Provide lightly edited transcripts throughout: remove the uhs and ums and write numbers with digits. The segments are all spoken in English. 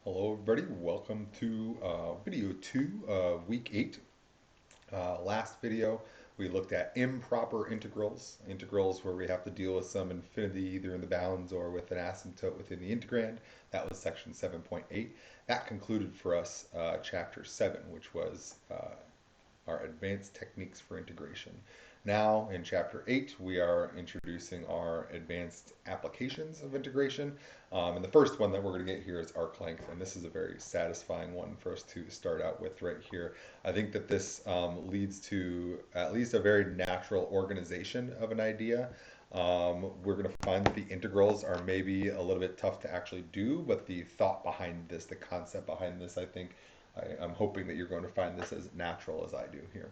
Hello everybody, welcome to video 2, week 8. Last video we looked at improper integrals, integrals where we have to deal with some infinity either in the bounds or with an asymptote within the integrand. That was section 7.8. That concluded for us chapter 7, which was our advanced techniques for integration. Now, in Chapter 8, we are introducing our advanced applications of integration. And the first one that we're going to get here is arc length, and this is a very satisfying one for us to start out with right here. I think that this leads to at least a very natural organization of an idea. We're going to find that the integrals are maybe a little bit tough to actually do, but the thought behind this, the concept behind this, I'm hoping that you're going to find this as natural as I do here.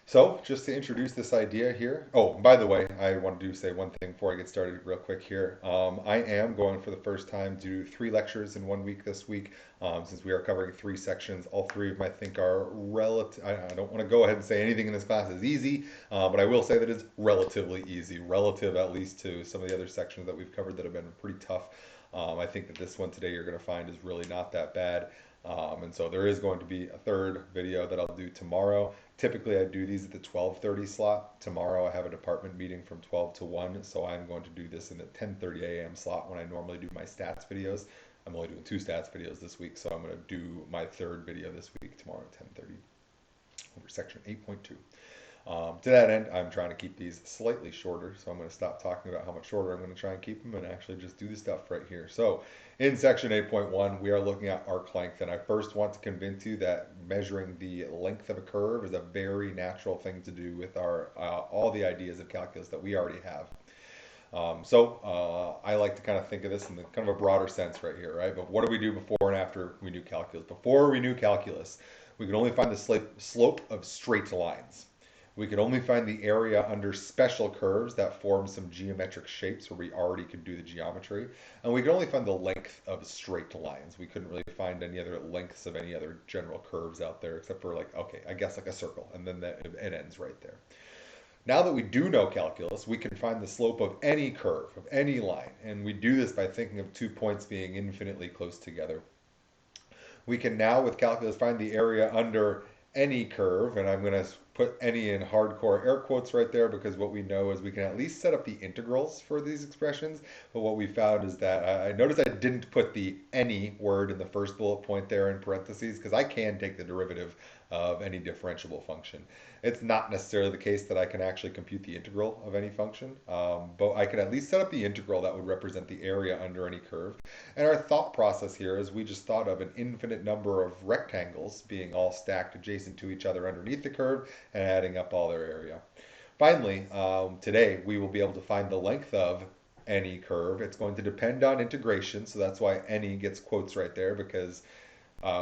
So, just to introduce this idea here. Oh, by the way, I want to say one thing before I get started, real quick here. I am going for the first time to do 3 lectures in 1 week this week, since we are covering 3 sections. All 3 of them I think are relative. I don't want to go ahead and say anything in this class is easy, but I will say that it's relatively easy, relative at least to some of the other sections that we've covered that have been pretty tough. I think that this one today you're going to find is really not that bad. And so there is going to be a third video that I'll do tomorrow. Typically I do these at the 12:30 slot. Tomorrow I have a department meeting from 12 to 1, so I'm going to do this in the 10:30 a.m. slot when I normally do my stats videos. I'm only doing 2 stats videos this week, so I'm going to do my third video this week tomorrow at 10:30 over section 8.2. To that end, I'm trying to keep these slightly shorter, so I'm going to stop talking about how much shorter I'm going to try and keep them and actually just do the stuff right here. So in section 8.1, we are looking at arc length, and I first want to convince you that measuring the length of a curve is a very natural thing to do with our all the ideas of calculus that we already have. I like to kind of think of this in the kind of a broader sense right here, right? But what do we do before and after we knew calculus? Before we knew calculus, we could only find the slope of straight lines. We could only find the area under special curves that form some geometric shapes where we already could do the geometry. And we could only find the length of straight lines. We couldn't really find any other lengths of any other general curves out there except for like, okay, I guess like a circle. And then it ends right there. Now that we do know calculus, we can find the slope of any curve, of any line. And we do this by thinking of 2 points being infinitely close together. We can now, with calculus, find the area under any curve, and I'm going to put any in hardcore air quotes right there because what we know is we can at least set up the integrals for these expressions. But what we found is that I noticed I didn't put the any word in the first bullet point there in parentheses because I can take the derivative of any differentiable function. It's not necessarily the case that I can actually compute the integral of any function, but I can at least set up the integral that would represent the area under any curve. And our thought process here is we just thought of an infinite number of rectangles being all stacked adjacent to each other underneath the curve and adding up all their area. Finally, today we will be able to find the length of any curve. It's going to depend on integration, so that's why any gets quotes right there because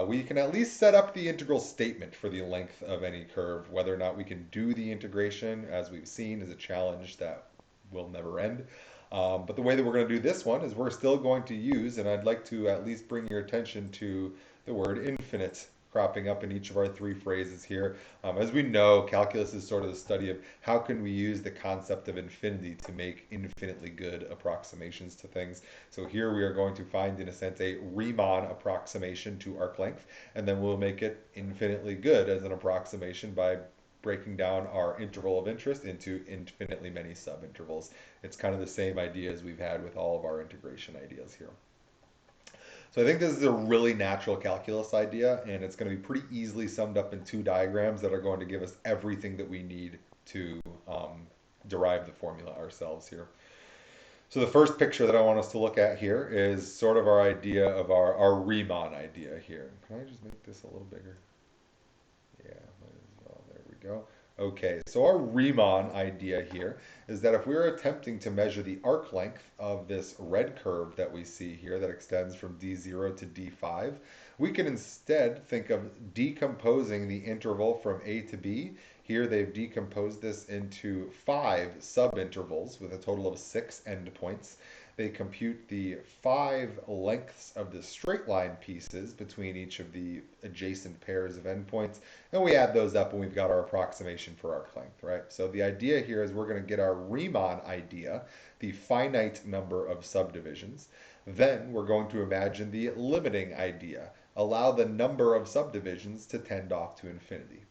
we can at least set up the integral statement for the length of any curve. Whether or not we can do the integration, as we've seen, is a challenge that will never end. But the way that we're going to do this one is we're still going to use, and I'd like to at least bring your attention to the word infinite cropping up in each of our 3 phrases here. As we know, calculus is sort of the study of how can we use the concept of infinity to make infinitely good approximations to things. So here we are going to find, in a sense, a Riemann approximation to arc length, and then we'll make it infinitely good as an approximation by breaking down our interval of interest into infinitely many subintervals. It's kind of the same idea as we've had with all of our integration ideas here. So I think this is a really natural calculus idea, and it's going to be pretty easily summed up in 2 diagrams that are going to give us everything that we need to derive the formula ourselves here. So the first picture that I want us to look at here is sort of our idea of our Riemann idea here. Can I just make this a little bigger? Yeah, might as well. There we go. Okay, so our Riemann idea here is that if we were attempting to measure the arc length of this red curve that we see here that extends from D0 to D5, we can instead think of decomposing the interval from A to B Here they've decomposed this into 5 subintervals with a total of 6 endpoints. They compute the 5 lengths of the straight line pieces between each of the adjacent pairs of endpoints, and we add those up and we've got our approximation for arc length, right? So the idea here is we're going to get our Riemann idea, the finite number of subdivisions. Then we're going to imagine the limiting idea, allow the number of subdivisions to tend off to infinity.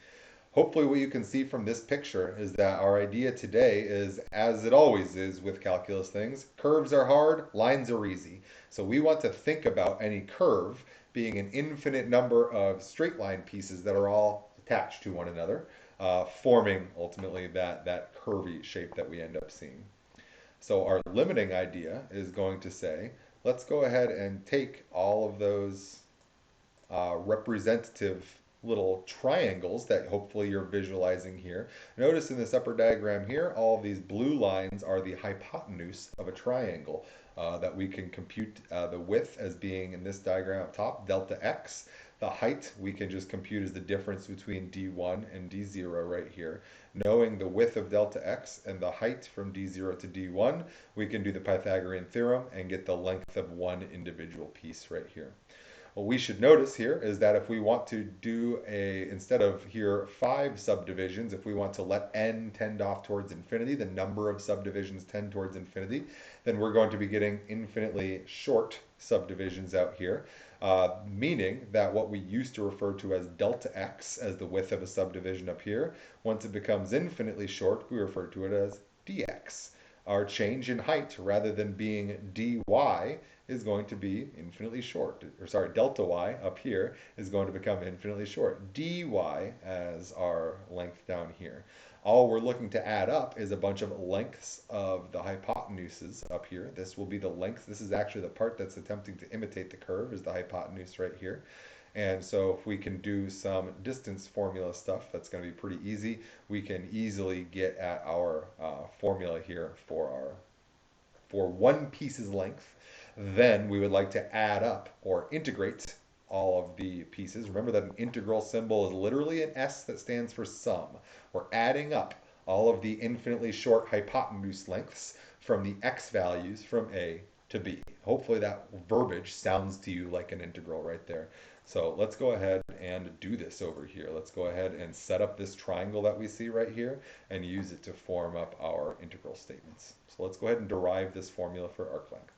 Hopefully what you can see from this picture is that our idea today is, as it always is with calculus things, curves are hard, lines are easy. So we want to think about any curve being an infinite number of straight line pieces that are all attached to one another, forming ultimately that curvy shape that we end up seeing. So our limiting idea is going to say, let's go ahead and take all of those representative little triangles that hopefully you're visualizing here. Notice in this upper diagram here, all of these blue lines are the hypotenuse of a triangle that we can compute the width as being in this diagram up top, delta x. The height we can just compute as the difference between d1 and d0 right here. Knowing the width of delta x and the height from d0 to d1, we can do the Pythagorean theorem and get the length of one individual piece right here. What we should notice here is that if we want to do instead of here 5 subdivisions, if we want to let n tend off towards infinity, the number of subdivisions tend towards infinity, then we're going to be getting infinitely short subdivisions out here, meaning that what we used to refer to as delta x as the width of a subdivision up here, once it becomes infinitely short, we refer to it as dx. Our change in height, rather than being dy, is going to be infinitely short, or sorry, delta y up here is going to become infinitely short. dy as our length down here. All we're looking to add up is a bunch of lengths of the hypotenuses up here. This will be the length. This is actually the part that's attempting to imitate the curve, is the hypotenuse right here. And so if we can do some distance formula stuff, that's going to be pretty easy. We can easily get at our formula here for one piece's length. Then we would like to add up or integrate all of the pieces. Remember that an integral symbol is literally an S that stands for sum. We're adding up all of the infinitely short hypotenuse lengths from the x values from A to B. Hopefully that verbiage sounds to you like an integral right there. So let's go ahead and do this over here. Let's go ahead and set up this triangle that we see right here and use it to form up our integral statements. So let's go ahead and derive this formula for arc length.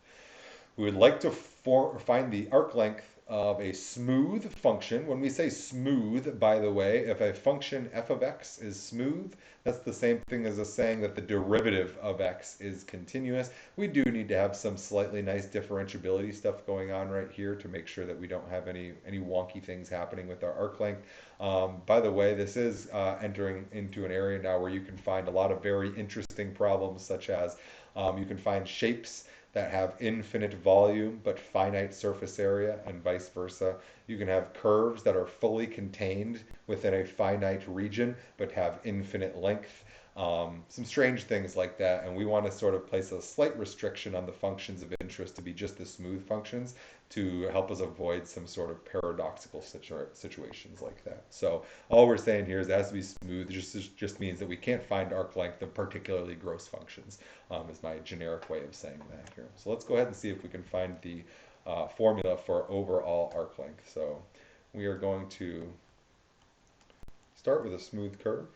We would like to find the arc length of a smooth function. When we say smooth, by the way, if a function f of x is smooth, that's the same thing as us saying that the derivative of x is continuous. We do need to have some slightly nice differentiability stuff going on right here to make sure that we don't have any wonky things happening with our arc length. By the way, this is entering into an area now where you can find a lot of very interesting problems, such as you can find shapes that have infinite volume but finite surface area, and vice versa. You can have curves that are fully contained within a finite region but have infinite length. Some strange things like that, and we want to sort of place a slight restriction on the functions of interest to be just the smooth functions to help us avoid some sort of paradoxical situations like that. So all we're saying here is it has to be smooth. It just means that we can't find arc length of particularly gross functions, is my generic way of saying that here. So let's go ahead and see if we can find the formula for overall arc length. So we are going to start with a smooth curve.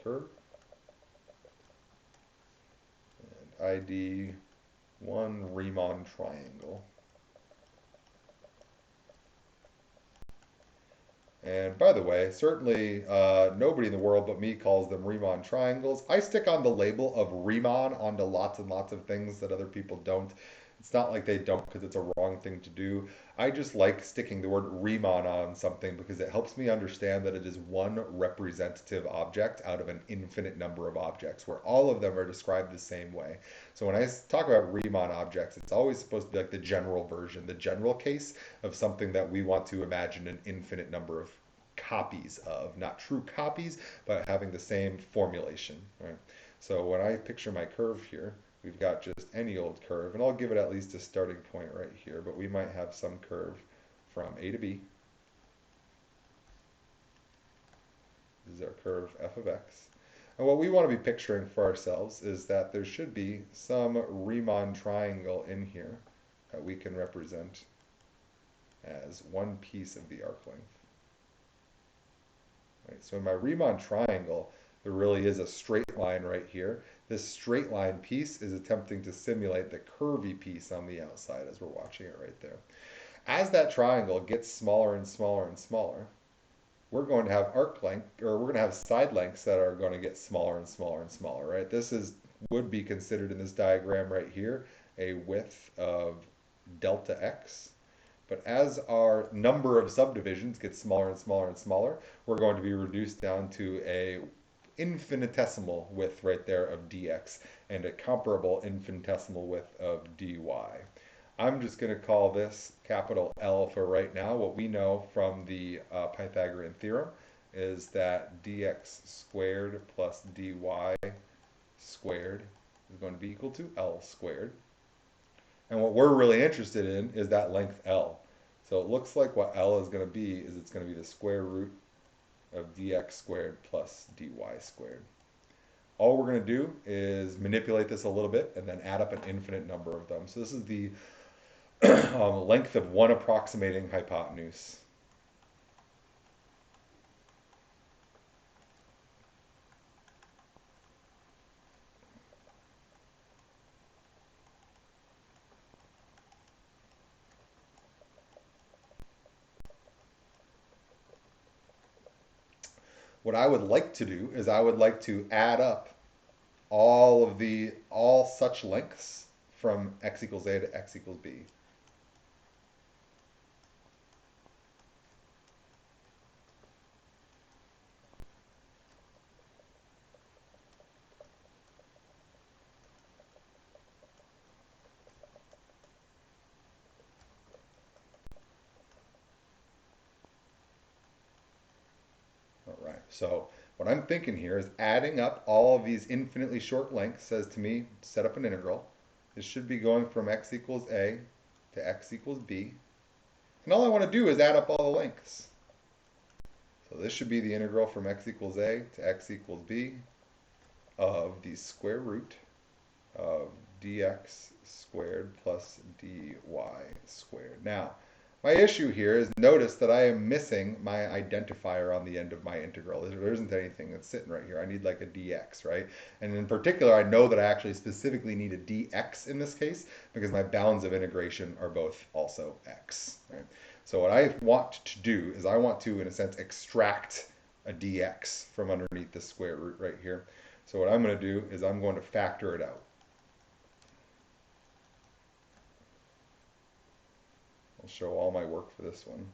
Curve, and ID one Riemann triangle. And by the way, certainly nobody in the world but me calls them Riemann triangles. I stick on the label of Riemann onto lots and lots of things that other people don't. It's not like they don't because it's a wrong thing to do. I just like sticking the word Riemann on something because it helps me understand that it is one representative object out of an infinite number of objects where all of them are described the same way. So when I talk about Riemann objects, it's always supposed to be like the general version, the general case of something that we want to imagine an infinite number of copies of, not true copies, but having the same formulation, right? So when I picture my curve here, we've got just any old curve, and I'll give it at least a starting point right here, but we might have some curve from A to B. This is our curve f of x. And what we want to be picturing for ourselves is that there should be some Riemann triangle in here that we can represent as one piece of the arc length. Right? So in my Riemann triangle, there really is a straight line right here. This straight line piece is attempting to simulate the curvy piece on the outside as we're watching it right there. As that triangle gets smaller and smaller and smaller, we're going to have arc length, or we're going to have side lengths that are going to get smaller and smaller and smaller, right? This would be considered in this diagram right here a width of delta x. But as our number of subdivisions gets smaller and smaller and smaller, we're going to be reduced down to a infinitesimal width right there of dx and a comparable infinitesimal width of dy. I'm just going to call this capital L for right now. What we know from the Pythagorean theorem is that dx squared plus dy squared is going to be equal to L squared. And what we're really interested in is that length L. So it looks like what L is going to be is it's going to be the square root of dx squared plus dy squared. All we're going to do is manipulate this a little bit and then add up an infinite number of them. So this is the length of one approximating hypotenuse. What I would like to do is I would like to add up all such lengths from x equals a to x equals b. All right, so what I'm thinking here is adding up all of these infinitely short lengths says to me, set up an integral. This should be going from x equals a to x equals b. And all I want to do is add up all the lengths. So this should be the integral from x equals a to x equals b of the square root of dx squared plus dy squared. Now, my issue here is notice that I am missing my identifier on the end of my integral. There isn't anything that's sitting right here. I need like a dx, right? And in particular, I know that I actually specifically need a dx in this case because my bounds of integration are both also x, right? So what I want to do is I want to, in a sense, extract a dx from underneath the square root right here. So what I'm going to do is I'm going to factor it out. I'll show all my work for this one.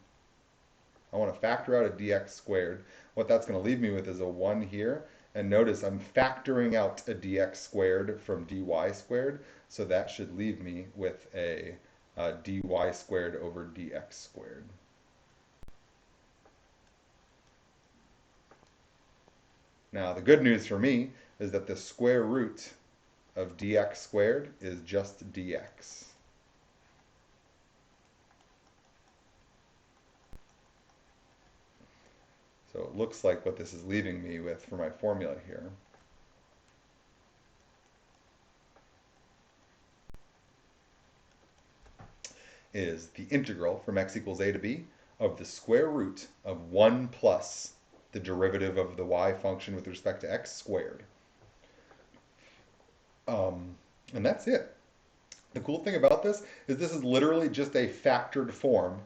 I want to factor out a dx squared. What that's going to leave me with is a 1 here. And notice I'm factoring out a dx squared from dy squared. So that should leave me with a dy squared over dx squared. Now the good news for me is that the square root of dx squared is just dx. So it looks like what this is leaving me with for my formula here is the integral from x equals a to b of the square root of 1 plus the derivative of the y function with respect to x squared. And that's it. The cool thing about this is literally just a factored form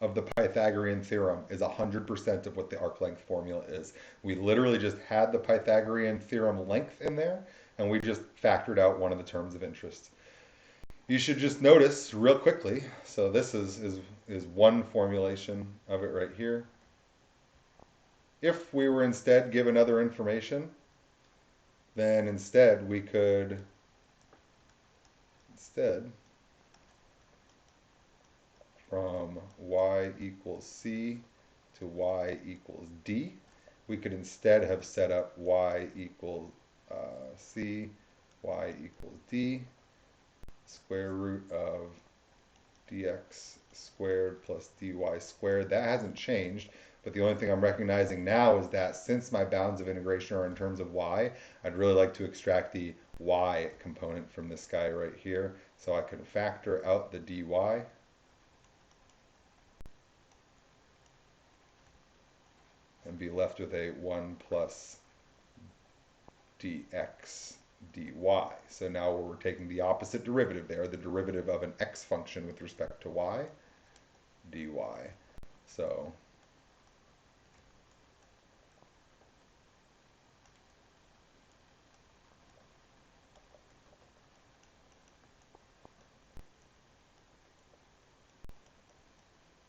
of the Pythagorean theorem is 100% of what the arc length formula is. We literally just had the Pythagorean theorem length in there, and we just factored out one of the terms of interest. You should just notice real quickly, so this is one formulation of it right here. If we were instead given other information, then instead we could from y equals c to y equals d, we could instead have set up y equals c, y equals d, square root of dx squared plus dy squared. That hasn't changed, but the only thing I'm recognizing now is that since my bounds of integration are in terms of y, I'd really like to extract the y component from this guy right here. So I can factor out the dy and be left with a 1 plus dx dy. So now we're taking the opposite derivative there, the derivative of an x function with respect to y, dy. So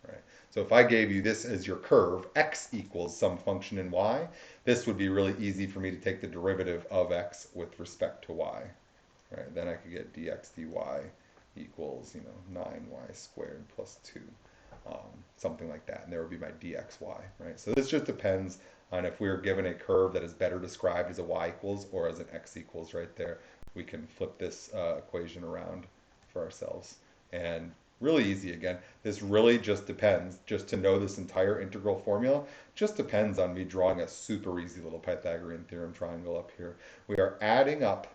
right. So if I gave you this as your curve, x equals some function in y, this would be really easy for me to take the derivative of x with respect to y. Right? Then I could get dx dy equals, 9y squared plus 2, something like that. And there would be my dxy, right? So this just depends on if we're given a curve that is better described as a y equals or as an x equals right there. We can flip this equation around for ourselves. And really easy again. This really just depends, just to know this entire integral formula, just depends on me drawing a super easy little Pythagorean theorem triangle up here. We are adding up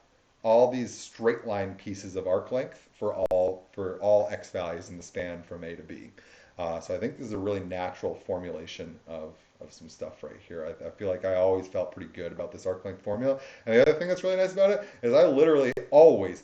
all these straight line pieces of arc length for all x values in the span from A to B. So I think this is a really natural formulation of some stuff right here. I feel like I always felt pretty good about this arc length formula. And the other thing that's really nice about it is I literally always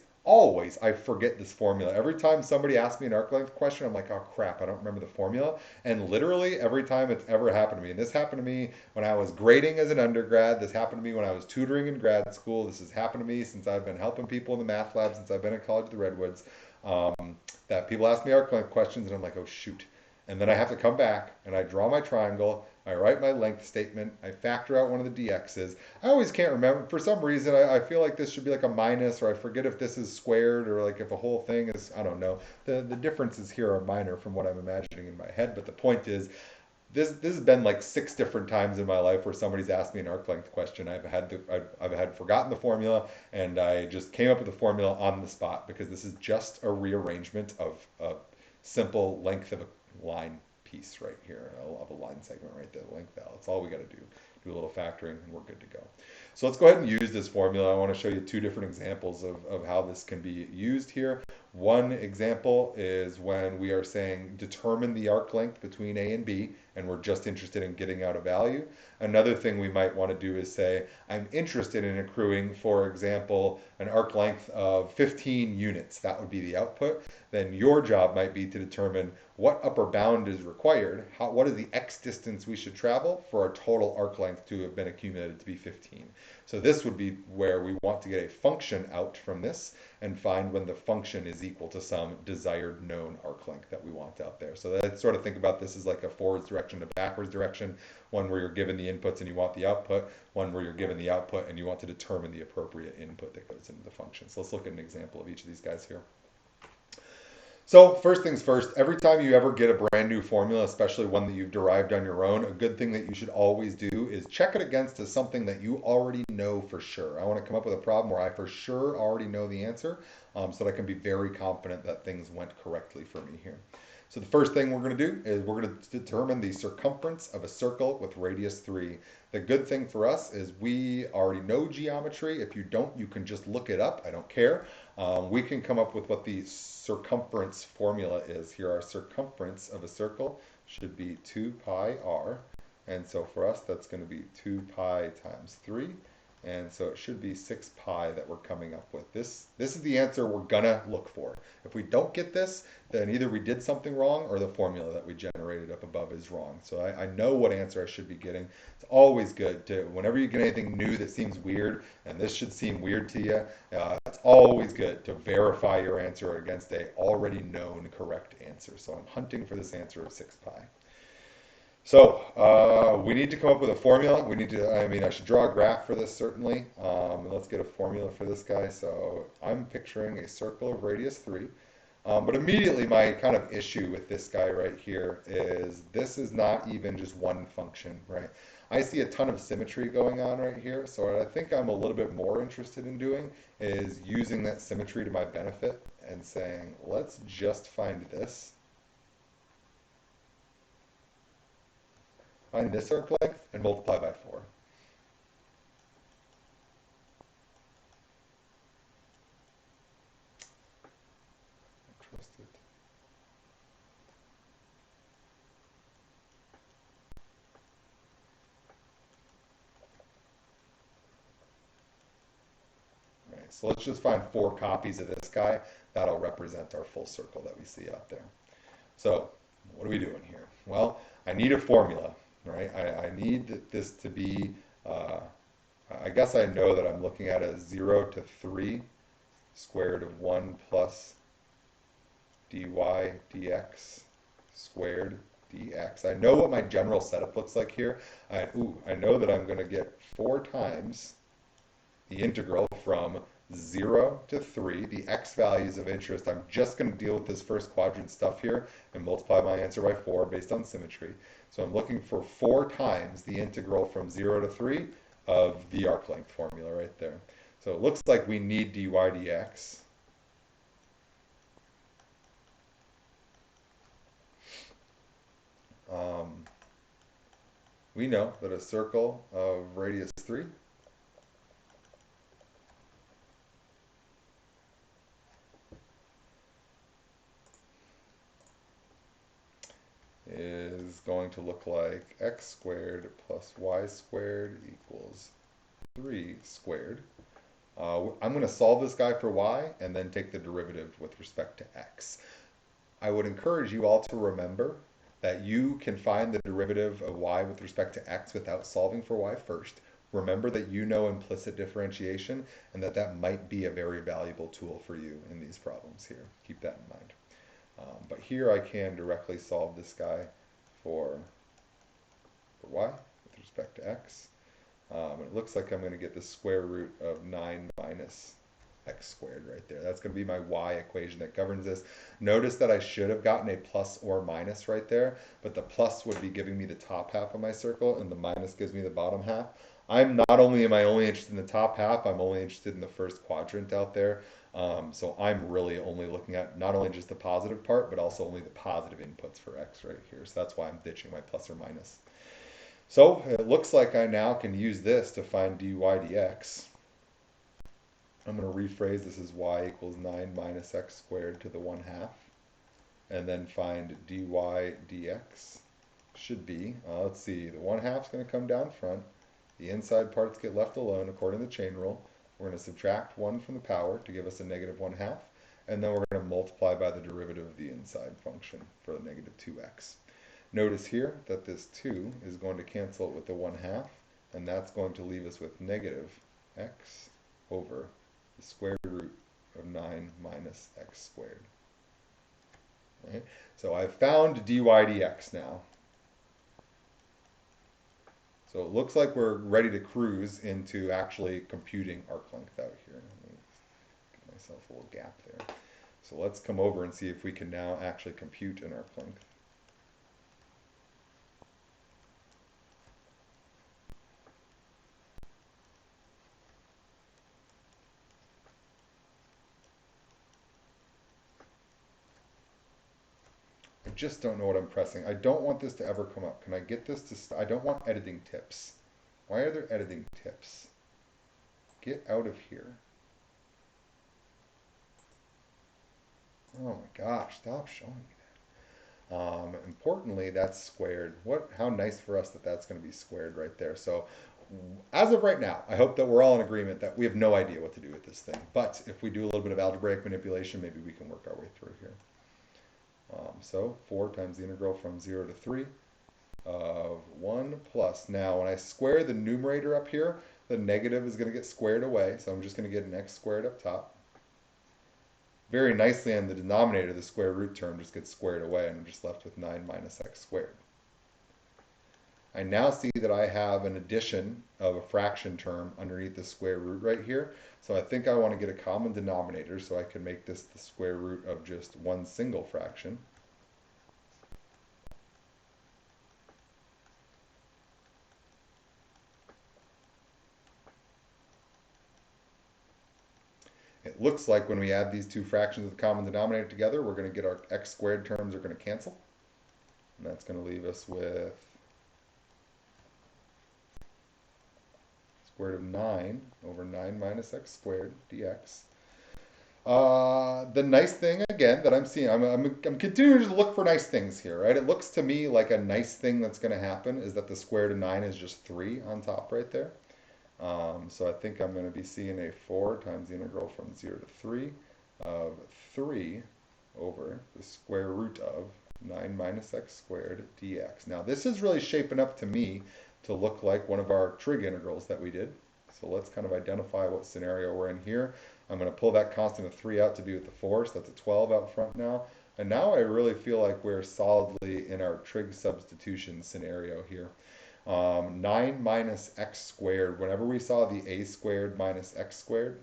I forget this formula. Every time somebody asks me an arc length question, I'm like, oh crap, I don't remember the formula. And literally every time it's ever happened to me, and this happened to me when I was grading as an undergrad, this happened to me when I was tutoring in grad school, this has happened to me since I've been helping people in the math lab, since I've been at College of the Redwoods, that people ask me arc length questions and I'm like, oh shoot. And then I have to come back and I draw my triangle, I write my length statement, I factor out one of the dx's. I always can't remember. For some reason, I feel like this should be like a minus, or I forget if this is squared, or like if a whole thing is, I don't know. The differences here are minor from what I'm imagining in my head, but the point is, this has been like 6 different times in my life where somebody's asked me an arc length question. I've had forgotten the formula, and I just came up with the formula on the spot because this is just a rearrangement of a simple length of a line piece right here of a line segment right there, the length value. That's all we got to do. Do a little factoring and we're good to go. So let's go ahead and use this formula. I want to show you 2 different examples of how this can be used here. One example is when we are saying determine the arc length between A and B, and we're just interested in getting out a value. Another thing we might want to do is say, I'm interested in accruing, for example, an arc length of 15 units. That would be the output. Then your job might be to determine what upper bound is required, what is the x distance we should travel for our total arc length to have been accumulated to be 15. So this would be where we want to get a function out from this and find when the function is equal to some desired known arc length that we want out there. So that sort of think about this as like a forwards direction to backwards direction, one where you're given the inputs and you want the output, one where you're given the output and you want to determine the appropriate input that goes into the function. So let's look at an example of each of these guys here. So first things first, every time you ever get a brand new formula, especially one that you've derived on your own, a good thing that you should always do is check it against something that you already know for sure. I want to come up with a problem where I for sure already know the answer, so that I can be very confident that things went correctly for me here. So the first thing we're going to do is we're going to determine the circumference of a circle with radius 3. The good thing for us is we already know geometry. If you don't, you can just look it up. I don't care. We can come up with what the circumference formula is. Here, our circumference of a circle should be 2 pi r. And so for us, that's going to be 2 pi times 3. And so it should be 6 pi that we're coming up with. This is the answer we're going to look for. If we don't get this, then either we did something wrong or the formula that we generated up above is wrong. So I know what answer I should be getting. It's always good to, whenever you get anything new that seems weird, and this should seem weird to you, it's always good to verify your answer against a already known correct answer. So I'm hunting for this answer of 6 pi. So we need to come up with a formula. I should draw a graph for this certainly. Let's get a formula for this guy. So I'm picturing a circle of radius 3. But immediately my kind of issue with this guy right here is this is not even just one function, right? I see a ton of symmetry going on right here. So what I think I'm a little bit more interested in doing is using that symmetry to my benefit and saying, let's just find this. Find this arc length and multiply by 4. Trust it. All right, so let's just find 4 copies of this guy. That'll represent our full circle that we see out there. So what are we doing here? Well, I need a formula, right? I need this to be, I guess I know that I'm looking at a 0 to 3 square root of 1 plus dy dx squared dx. I know what my general setup looks like here. I know that I'm going to get 4 times the integral from 0 to 3, the x values of interest. I'm just going to deal with this first quadrant stuff here and multiply my answer by 4 based on symmetry. So I'm looking for 4 times the integral from 0 to 3 of the arc length formula right there. So it looks like we need dy dx. We know that a circle of radius 3 is going to look like x squared plus y squared equals 3 squared. I'm going to solve this guy for y and then take the derivative with respect to x. I would encourage you all to remember that you can find the derivative of y with respect to x without solving for y first. Remember that you know implicit differentiation and that that might be a very valuable tool for you in these problems here. Keep that in mind. But here I can directly solve this guy for y with respect to x. It looks like I'm going to get the square root of 9 minus x squared right there. That's going to be my y equation that governs this. Notice that I should have gotten a plus or minus right there, but the plus would be giving me the top half of my circle and the minus gives me the bottom half. Am I only interested in the top half, I'm only interested in the first quadrant out there. So I'm really only looking at not only just the positive part, but also only the positive inputs for x right here. So that's why I'm ditching my plus or minus. So it looks like I now can use this to find dy dx. I'm going to rephrase this as y equals 9 minus x squared to the 1/2. And then find dy dx should be, let's see, the 1/2 is going to come down front. The inside parts get left alone according to the chain rule. We're going to subtract 1 from the power to give us a negative 1/2. And then we're going to multiply by the derivative of the inside function for the negative 2x. Notice here that this 2 is going to cancel it with the 1/2, and that's going to leave us with negative x over the square root of 9 minus x squared. Right? So I've found dy dx now. So it looks like we're ready to cruise into actually computing arc length out here. Let me give myself a little gap there. So let's come over and see if we can now actually compute an arc length. I just don't know what I'm pressing. I don't want this to ever come up. Can I get this to... I don't want editing tips. Why are there editing tips? Get out of here. Oh my gosh, stop showing me that. Importantly, that's squared. How nice for us that that's going to be squared right there. So as of right now, I hope that we're all in agreement that we have no idea what to do with this thing. But if we do a little bit of algebraic manipulation, maybe we can work our way through here. So 4 times the integral from 0 to 3 of 1 plus. Now, when I square the numerator up here, the negative is going to get squared away. So I'm just going to get an x squared up top. Very nicely on the denominator, the square root term just gets squared away, and I'm just left with 9 minus x squared. I now see that I have an addition of a fraction term underneath the square root right here. So I think I want to get a common denominator so I can make this the square root of just one single fraction. It looks like when we add these two fractions of the common denominator together, we're going to get our x squared terms are going to cancel. And that's going to leave us with square root of 9 over 9 minus x squared dx. The nice thing again that I'm seeing, I'm continuing to look for nice things here, right? It looks to me like a nice thing that's going to happen is that the square root of 9 is just 3 on top right there. So I think I'm going to be seeing a 4 times the integral from 0 to 3 of 3 over the square root of 9 minus x squared dx. Now this is really shaping up to me to look like one of our trig integrals that we did. So let's kind of identify what scenario we're in here. I'm going to pull that constant of 3 out to be with the 4, so that's a 12 out front now. And now I really feel like we're solidly in our trig substitution scenario here. 9 minus x squared, whenever we saw the a squared minus x squared,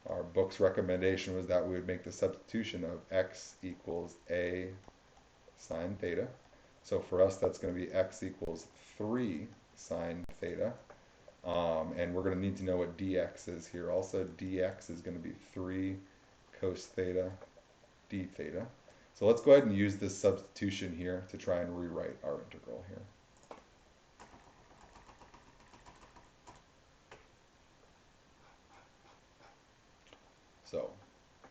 our book's recommendation was that we would make the substitution of x equals a sine theta. So for us, that's going to be x equals 3 sine theta. And we're going to need to know what dx is here. Also, dx is going to be 3 cos theta d theta. So let's go ahead and use this substitution here to try and rewrite our integral here. So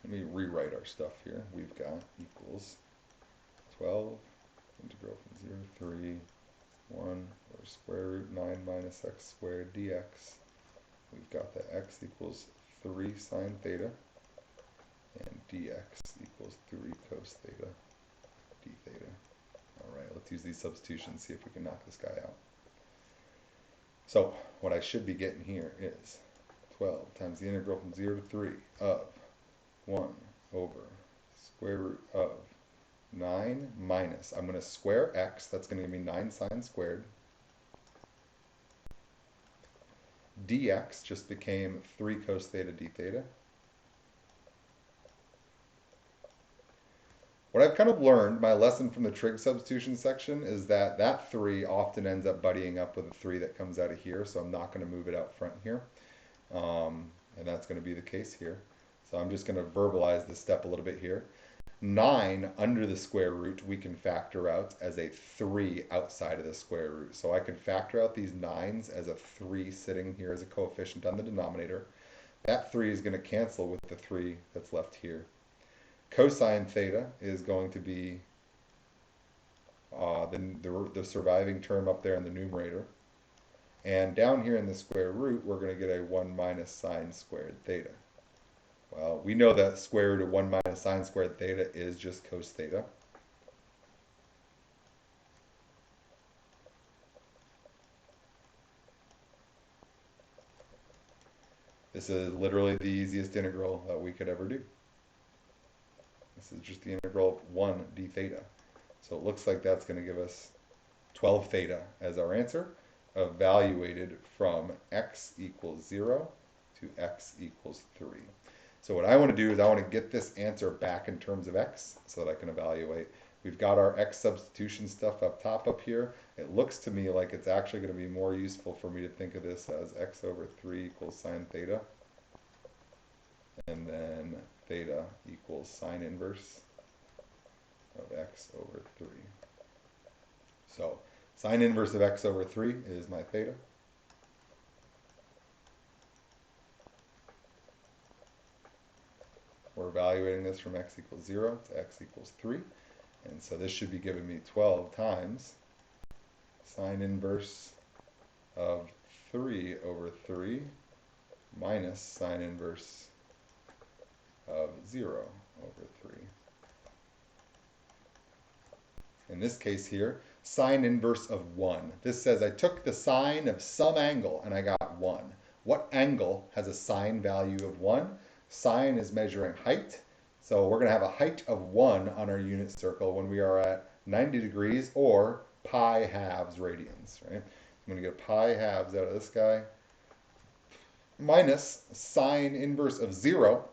let me rewrite our stuff here. We've got equals 12 integral from 0 to 3 1 over square root 9 minus x squared dx. We've got that x equals 3 sine theta and dx equals 3 cos theta d theta. All right, let's use these substitutions, see if we can knock this guy out. So what I should be getting here is 12 times the integral from 0 to 3 of 1 over square root of 9 minus, I'm going to square x, that's going to give me 9 sine squared. Dx just became 3 cos theta d theta. What I've kind of learned, my lesson from the trig substitution section, is that that 3 often ends up buddying up with a 3 that comes out of here, so I'm not going to move it out front here. And that's going to be the case here. So I'm just going to verbalize this step a little bit here. 9 under the square root we can factor out as a 3 outside of the square root. So I can factor out these 9s as a 3 sitting here as a coefficient on the denominator. That 3 is going to cancel with the 3 that's left here. Cosine theta is going to be the surviving term up there in the numerator. And down here in the square root, we're going to get a 1 minus sine squared theta. Well, we know that square root of 1 minus sine squared theta is just cos theta. This is literally the easiest integral that we could ever do. This is just the integral of 1 d theta. So it looks like that's going to give us 12 theta as our answer, evaluated from x equals 0 to x equals 3. So what I want to do is I want to get this answer back in terms of x so that I can evaluate. We've got our x substitution stuff up top up here. It looks to me like it's actually going to be more useful for me to think of this as x over 3 equals sine theta. And then theta equals sine inverse of x over 3. So sine inverse of x over 3 is my theta. We're evaluating this from x equals 0 to x equals 3. And so this should be giving me 12 times sine inverse of 3 over 3 minus sine inverse of 0 over 3. In this case here, sine inverse of 1. This says I took the sine of some angle and I got 1. What angle has a sine value of 1? Sine is measuring height, so we're going to have a height of 1 on our unit circle when we are at 90 degrees or pi halves radians, right? I'm going to get pi halves out of this guy minus sine inverse of 0.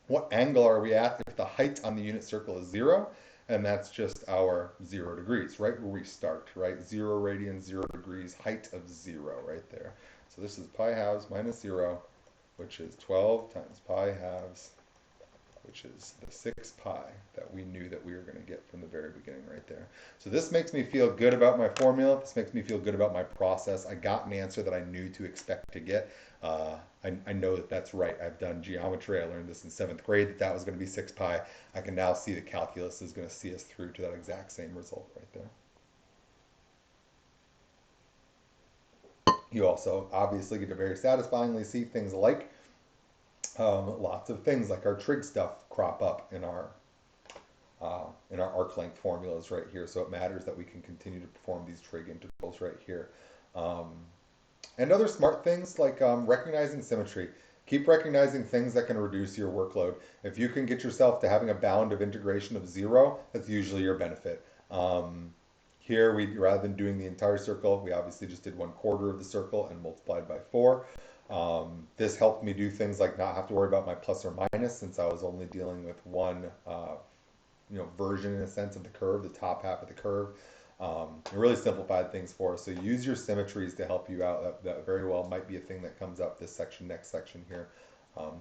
What angle are we at if the height on the unit circle is 0? And that's just our 0 degrees, right where we start, right? 0 radians, 0 degrees, height of 0 right there. So this is pi halves minus 0, which is 12 times pi halves which is the 6 pi that we knew that we were going to get from the very beginning right there. So this makes me feel good about my formula. This makes me feel good about my process. I got an answer that I knew to expect to get. I know that that's right. I've done geometry. I learned this in 7th grade that that was going to be 6 pi. I can now see the calculus is going to see us through to that exact same result right there. You also obviously get to very satisfyingly see things like lots of things like our trig stuff crop up in our arc length formulas right here. So it matters that we can continue to perform these trig integrals right here. And other smart things like recognizing symmetry. Keep recognizing things that can reduce your workload. If you can get yourself to having a bound of integration of 0, that's usually your benefit. Here, rather than doing the entire circle, we obviously just did 1/4 of the circle and multiplied by 4. This helped me do things like not have to worry about my plus or minus, since I was only dealing with one version in a sense of the curve, the top half of the curve. It really simplified things for us. So use your symmetries to help you out. That very well might be a thing that comes up this section, next section here.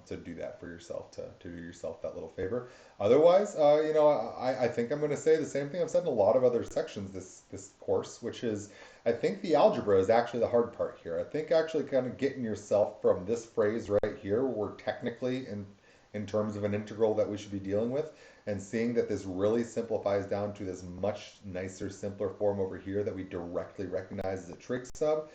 To do that for yourself, to do yourself that little favor. Otherwise, I think I'm going to say the same thing I've said in a lot of other sections this course, which is I think the algebra is actually the hard part here. I think actually kind of getting yourself from this phrase right here, where technically in terms of an integral that we should be dealing with, and seeing that this really simplifies down to this much nicer, simpler form over here that we directly recognize as a trig sub.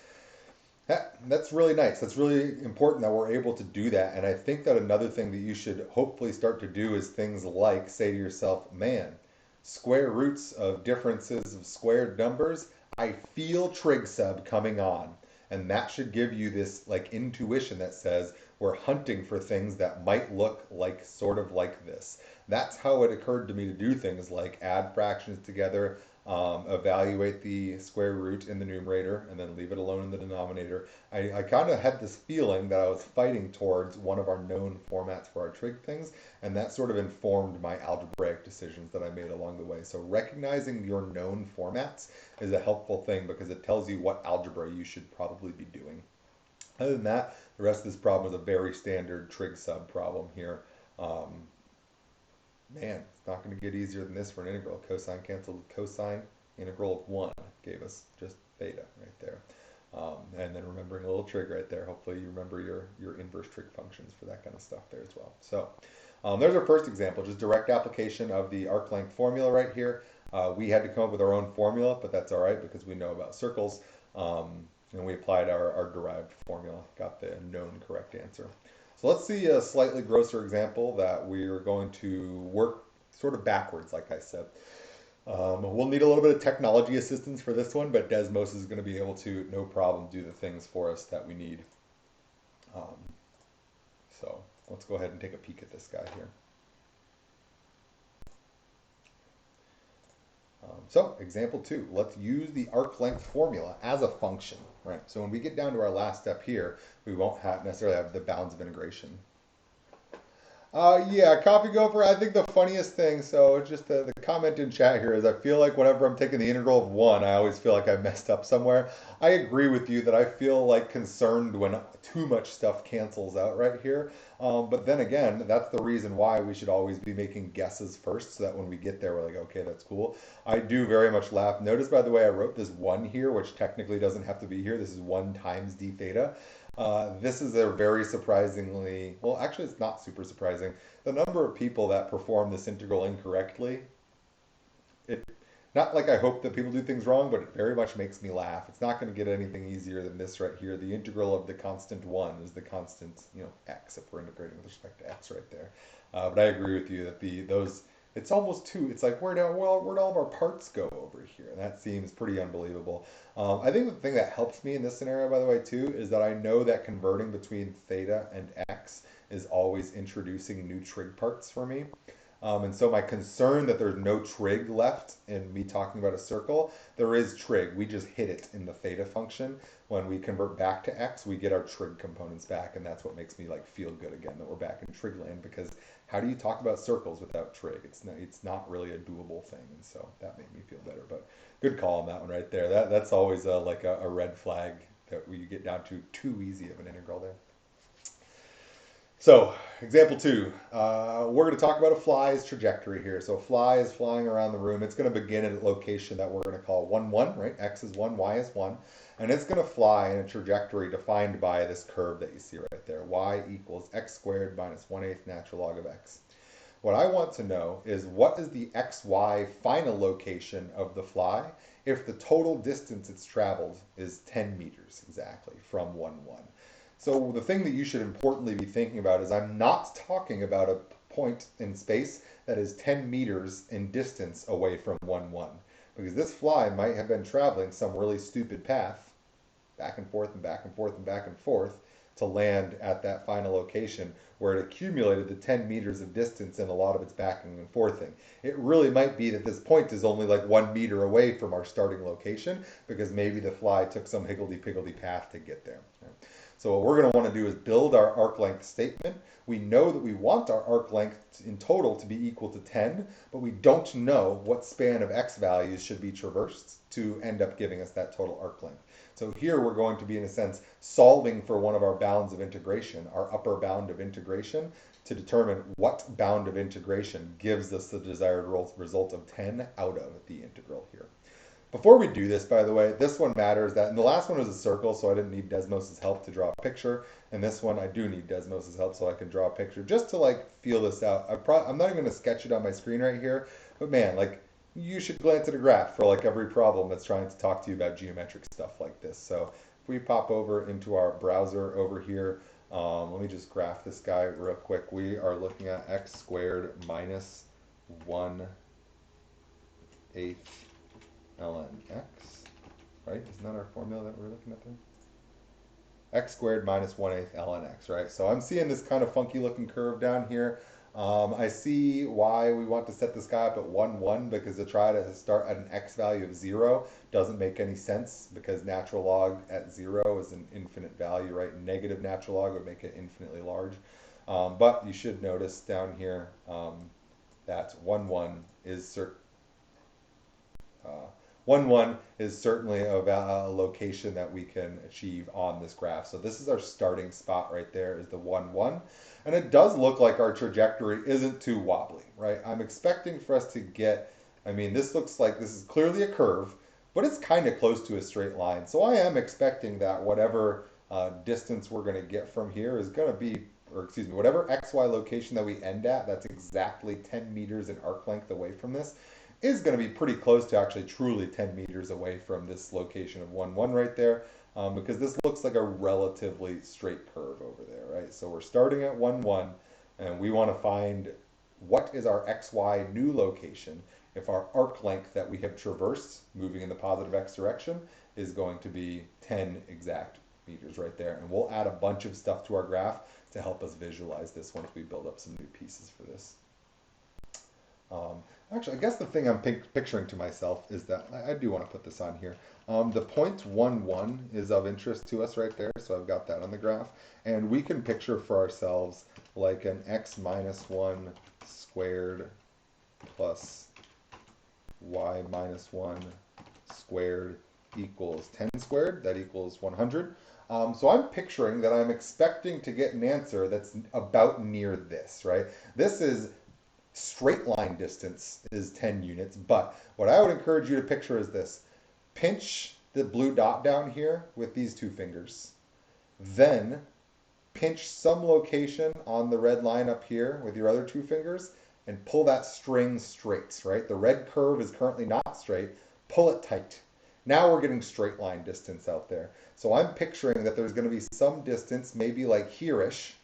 That's really nice. That's really important that we're able to do that. And I think that another thing that you should hopefully start to do is things like say to yourself, man, square roots of differences of squared numbers, I feel trig sub coming on. And that should give you this like intuition that says we're hunting for things that might look like sort of like this. That's how it occurred to me to do things like add fractions together, evaluate the square root in the numerator, and then leave it alone in the denominator. I kind of had this feeling that I was fighting towards one of our known formats for our trig things, and that sort of informed my algebraic decisions that I made along the way. So recognizing your known formats is a helpful thing because it tells you what algebra you should probably be doing. Other than that, the rest of this problem is a very standard trig sub problem here. Man, it's not going to get easier than this for an integral. Cosine canceled cosine. Integral of 1 gave us just theta right there. And then remembering a little trig right there. Hopefully you remember your inverse trig functions for that kind of stuff there as well. So there's our first example, just direct application of the arc length formula right here. We had to come up with our own formula, but that's all right because we know about circles. And we applied our derived formula, got the known correct answer. So let's see a slightly grosser example that we're going to work sort of backwards, like I said. We'll need a little bit of technology assistance for this one, but Desmos is going to be able to, no problem, do the things for us that we need. So let's go ahead and take a peek at this guy here. So example 2, let's use the arc length formula as a function, right? So when we get down to our last step here, we won't necessarily have the bounds of integration. Yeah, copy gopher. I think the funniest thing, so just the comment in chat here is I feel like whenever I'm taking the integral of 1, I always feel like I messed up somewhere. I agree with you that I feel like concerned when too much stuff cancels out right here. But then again, that's the reason why we should always be making guesses first so that when we get there, we're like, okay, that's cool. I do very much laugh. Notice, by the way, I wrote this 1 here, which technically doesn't have to be here. This is 1 times d theta. This is a very surprisingly, well, actually it's not super surprising. The number of people that perform this integral incorrectly, not like I hope that people do things wrong, but it very much makes me laugh. It's not going to get anything easier than this right here. The integral of the constant 1 is the constant, x, if we're integrating with respect to x right there. But I agree with you that it's almost 2. It's like, where'd all of our parts go over here? And that seems pretty unbelievable. I think the thing that helps me in this scenario, by the way, too, is that I know that converting between theta and x is always introducing new trig parts for me. And so my concern that there's no trig left in me talking about a circle, there is trig. We just hit it in the theta function. When we convert back to x, we get our trig components back, and that's what makes me feel good again that we're back in trig land, because how do you talk about circles without trig? It's not really a doable thing, and so that made me feel better. But good call on that one right there. That's always a red flag that we get down to too easy of an integral there. So, example two, we're going to talk about a fly's trajectory here. So, a fly is flying around the room. It's going to begin at a location that we're going to call 1, 1, right? X is 1, Y is 1. And it's going to fly in a trajectory defined by this curve that you see right there. Y equals x squared minus 1/8 natural log of x. What I want to know is what is the XY final location of the fly if the total distance it's traveled is 10 meters exactly from 1, 1. So the thing that you should importantly be thinking about is I'm not talking about a point in space that is 10 meters in distance away from 1, 1. Because this fly might have been traveling some really stupid path back and forth and back and forth and back and forth to land at that final location where it accumulated the 10 meters of distance in a lot of its backing and forthing. It really might be that this point is only like 1 meter away from our starting location because maybe the fly took some higgledy-piggledy path to get there. So what we're going to want to do is build our arc length statement. We know that we want our arc length in total to be equal to 10, but we don't know what span of x values should be traversed to end up giving us that total arc length. So here we're going to be, in a sense, solving for one of our bounds of integration, our upper bound of integration, to determine what bound of integration gives us the desired result of 10 out of the integral here. Before we do this, by the way, this one matters that, and the last one was a circle, so I didn't need Desmos' help to draw a picture, and this one I do need Desmos' help so I can draw a picture, just to like feel this out. I'm not even going to sketch it on my screen right here, but man, like you should glance at a graph for like every problem that's trying to talk to you about geometric stuff like this. So if we pop over into our browser over here, let me just graph this guy real quick. We are looking at x squared minus 1/8 ln x, right? Isn't that our formula that we're looking at there? X squared minus 1/8 ln x, right? So I'm seeing this kind of funky looking curve down here. I see why we want to set this guy up at 1, 1, because to try to start at an x value of 0 doesn't make any sense because natural log at 0 is an infinite value, right? Negative natural log would make it infinitely large. But you should notice down here that 1, 1 is uh, 1, 1 is certainly a location that we can achieve on this graph. So this is our starting spot right there, is the 1, 1. And it does look like our trajectory isn't too wobbly, right? I'm expecting for us to get, I mean, this looks like this is clearly a curve, but it's kind of close to a straight line. So I am expecting that whatever distance we're going to get from here is going to be, or excuse me, whatever XY location that we end at, that's exactly 10 meters in arc length away from this, is going to be pretty close to actually truly 10 meters away from this location of 1, 1 right there, because this looks like a relatively straight curve over there, right? So we're starting at 1, 1, and we want to find what is our XY new location if our arc length that we have traversed, moving in the positive x direction, is going to be 10 exact meters right there. And we'll add a bunch of stuff to our graph to help us visualize this once we build up some new pieces for this. Actually, I guess the thing I'm picturing to myself is that I do want to put this on here. The point 1, 1 is of interest to us right there, so I've got that on the graph. And we can picture for ourselves like an x minus 1 squared plus y minus 1 squared equals 10 squared. That equals 100. So I'm picturing that I'm expecting to get an answer that's about near this, right? This is straight line distance is 10 units, but what I would encourage you to picture is this. Pinch the blue dot down here with these two fingers, then pinch some location on the red line up here with your other two fingers and pull that string straight, right? The red curve is currently not straight. Pull it tight. Now we're getting straight line distance out there. So I'm picturing that there's going to be some distance, maybe like here-ish.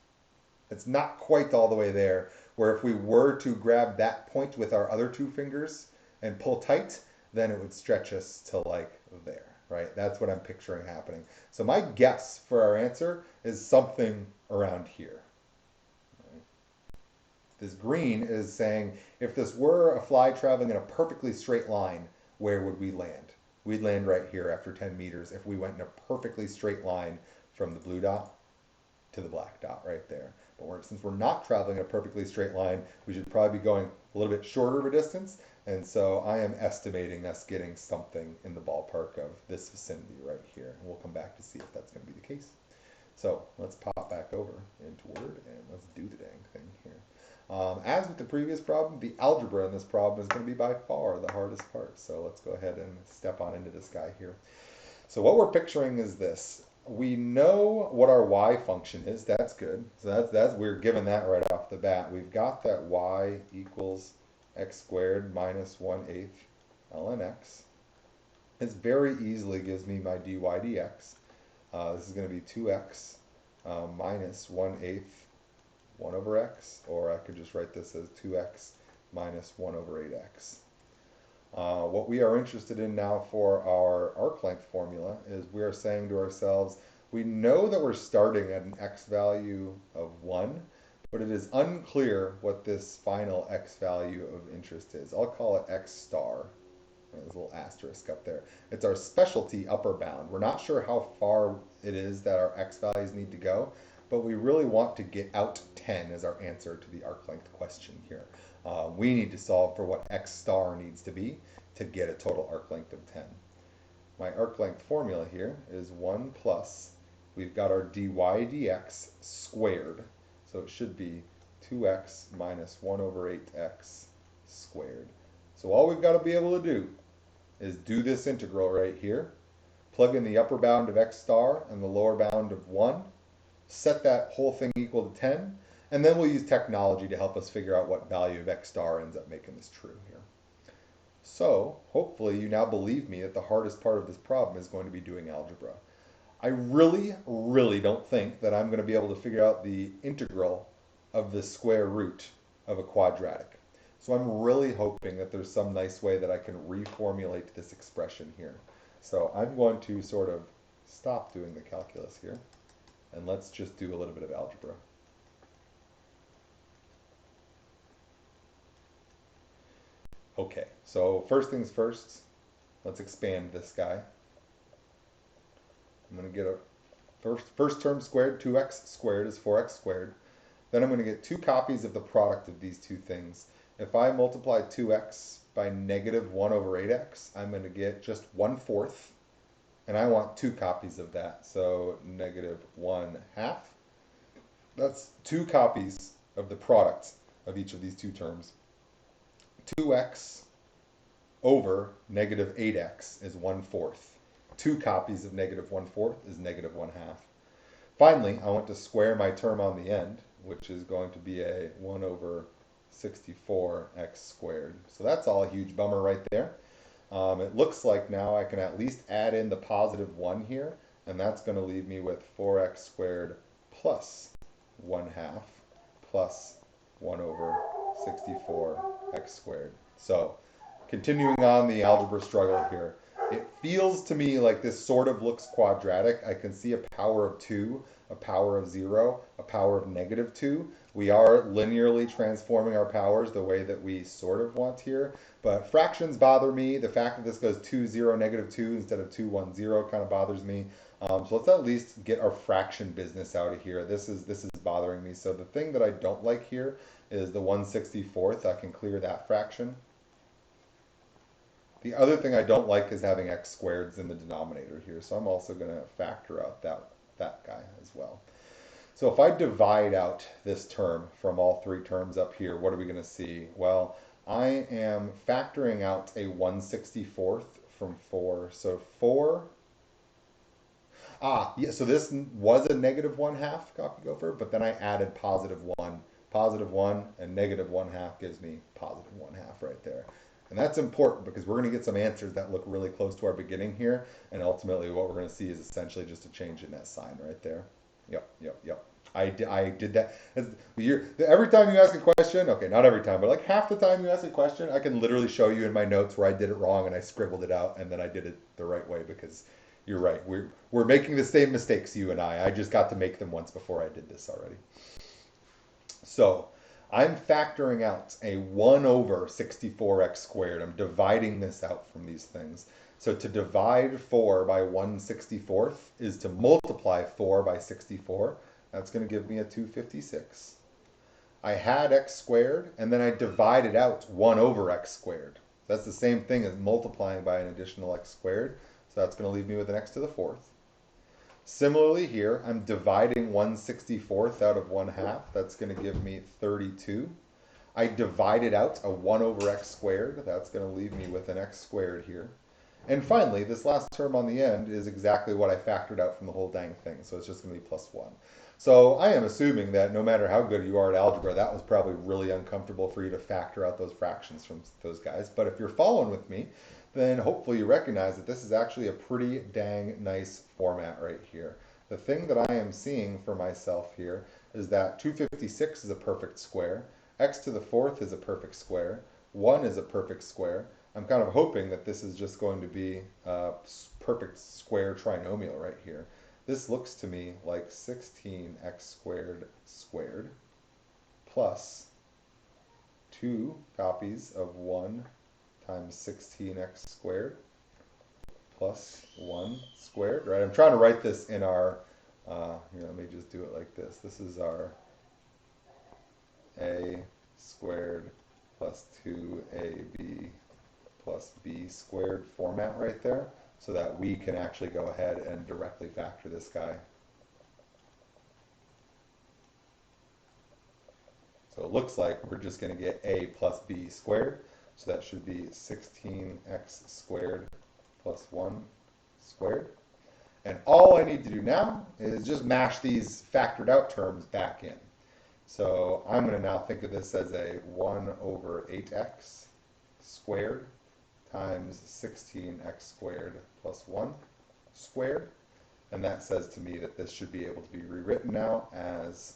It's not quite all the way there, where if we were to grab that point with our other two fingers and pull tight, then it would stretch us to like there, right? That's what I'm picturing happening. So my guess for our answer is something around here. Right? This green is saying, if this were a fly traveling in a perfectly straight line, where would we land? We'd land right here after 10 meters if we went in a perfectly straight line from the blue dot to the black dot right there. But since we're not traveling in a perfectly straight line, we should probably be going a little bit shorter of a distance. And so I am estimating us getting something in the ballpark of this vicinity right here. And we'll come back to see if that's going to be the case. So let's pop back over into Word and let's do the dang thing here. As with the previous problem, the algebra in this problem is going to be by far the hardest part. So let's go ahead and step on into this guy here. So what we're picturing is this. We know what our y function is. That's good. So that's we're given that right off the bat. We've got that y equals x squared minus 1/8 ln x. This very easily gives me my dy dx. This is going to be 2x minus 1/8 1 over x, or I could just write this as 2x minus 1 over 8x. What we are interested in now for our arc length formula is we are saying to ourselves, we know that we're starting at an x value of 1, but it is unclear what this final x value of interest is. I'll call it x star. There's a little asterisk up there. It's our specialty upper bound. We're not sure how far it is that our x values need to go, but we really want to get out 10 as our answer to the arc length question here. We need to solve for what x star needs to be to get a total arc length of 10. My arc length formula here is 1 plus, we've got our dy dx squared, so it should be 2x minus 1 over 8x squared. So all we've got to be able to do is do this integral right here, plug in the upper bound of x star and the lower bound of 1, set that whole thing equal to 10, and then we'll use technology to help us figure out what value of x star ends up making this true here. So hopefully you now believe me that the hardest part of this problem is going to be doing algebra. I really, really don't think that I'm going to be able to figure out the integral of the square root of a quadratic. So I'm really hoping that there's some nice way that I can reformulate this expression here. So I'm going to sort of stop doing the calculus here, and let's just do a little bit of algebra. Okay, so first things first, let's expand this guy. I'm going to get a first term squared, 2x squared is 4x squared. Then I'm going to get two copies of the product of these two things. If I multiply 2x by negative 1 over 8x, I'm going to get just 1/4. And I want two copies of that, so negative 1/2. That's two copies of the product of each of these two terms. 2x over negative 8x is 1/4. Two copies of negative 1/4 is negative 1/2. Finally, I want to square my term on the end, which is going to be a 1 over 64x squared. So that's all a huge bummer right there. It looks like now I can at least add in the positive 1 here, and that's going to leave me with 4x squared plus 1/2 plus 1 over 64x squared. So continuing on the algebra struggle here, it feels to me like this sort of looks quadratic. I can see a power of 2, a power of 0, a power of negative 2. We are linearly transforming our powers the way that we sort of want here, but fractions bother me. The fact that this goes 2, 0, negative 2 instead of 2, 1, 0 kind of bothers me. So let's at least get our fraction business out of here. This is bothering me. So the thing that I don't like here is the 1/64. I can clear that fraction. The other thing I don't like is having x squareds in the denominator here, so I'm also going to factor out that guy as well. So if I divide out this term from all three terms up here, what are we going to see? Well, I am factoring out a 1/64 from 4. So 4, yeah, so this was a negative 1/2 copy gopher, but then I added positive 1. Positive 1 and negative 1/2 gives me positive 1/2 right there. And that's important because we're going to get some answers that look really close to our beginning here, and ultimately what we're going to see is essentially just a change in that sign right there. Yep. I did that. Every time you ask a question, okay, not every time, but like half the time you ask a question, I can literally show you in my notes where I did it wrong and I scribbled it out, and then I did it the right way because you're right. We're making the same mistakes, you and I. I just got to make them once before I did this already. So I'm factoring out a 1 over 64x squared. I'm dividing this out from these things. So to divide 4 by 1/64 is to multiply 4 by 64. That's going to give me a 256. I had x squared, and then I divided out 1 over x squared. That's the same thing as multiplying by an additional x squared. So that's going to leave me with an x to the 4th. Similarly here, I'm dividing 1/64 out of 1/2. That's going to give me 32. I divided out a 1 over x squared. That's going to leave me with an x squared here. And finally, this last term on the end is exactly what I factored out from the whole dang thing. So it's just going to be plus 1. So I am assuming that no matter how good you are at algebra, that was probably really uncomfortable for you to factor out those fractions from those guys. But if you're following with me, then hopefully you recognize that this is actually a pretty dang nice format right here. The thing that I am seeing for myself here is that 256 is a perfect square, x to the fourth is a perfect square, 1 is a perfect square. I'm kind of hoping that this is just going to be a perfect square trinomial right here. This looks to me like 16x squared squared plus 2 copies of 1 times 16x squared plus 1 squared, right? I'm trying to write this in our, here, let me just do it like this. This is our a squared plus 2ab plus b squared format right there, so that we can actually go ahead and directly factor this guy. So it looks like we're just going to get a plus b squared, so that should be 16x squared plus 1 squared. And all I need to do now is just mash these factored out terms back in. So I'm going to now think of this as a 1 over 8x squared times 16x squared plus 1 squared. And that says to me that this should be able to be rewritten now as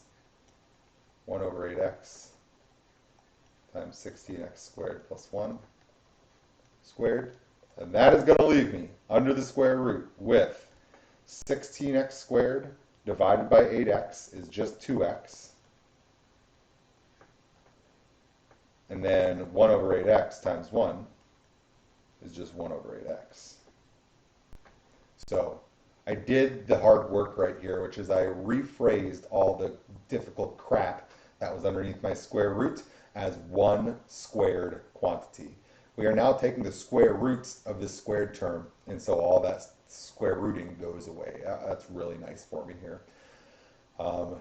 1 over 8x times 16x squared plus 1 squared. And that is going to leave me under the square root with 16x squared divided by 8x is just 2x. And then 1 over 8x times 1 is just 1 over 8x. So I did the hard work right here, which is I rephrased all the difficult crap that was underneath my square root as one squared quantity. We are now taking the square roots of this squared term, and so all that square rooting goes away. That's really nice for me here.